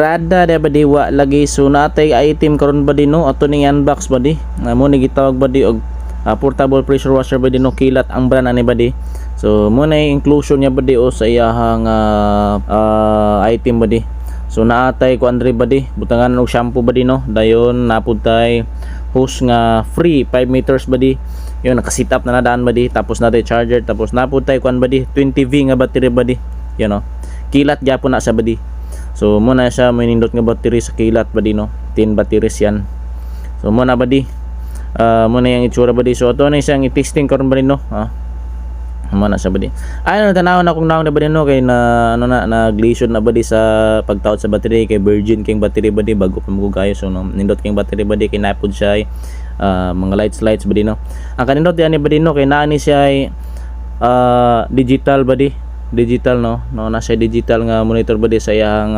Rada de badi wa lagi so natay item karon badi no ato ning unbox badi mo ni gitawag badi og portable pressure washer badi no kilat ang brand ani badi. So mo na inclusion niya badi o sa iyahang item badi. So naatay ko andre badi butangan og shampoo badi no dayon napud tay hose nga free 5 meters badi. Yun naka-sit up na nadaan badi tapos natay charger tapos napud tay kuan badi 20V nga battery badi. You know. Kilat gyapon na sa badi. So muna siya may nindot nga battery sa kilat badi no 10 batteries yan. So muna badi muna yung itsura badi. So ito na siyang i-testing karon badi no muna siya badi. Ay ano tanaw na kung naon na badi no kay na ano na glation na badi sa pagtaot sa battery kay virgin king battery badi bago pa mo kayo. So no, nindot king battery badi kay napod siya mga lights badi no. Ang kanindot yan ni badi no kay naani siya digital badi digital no na siya digital nga monitor badi sa iyang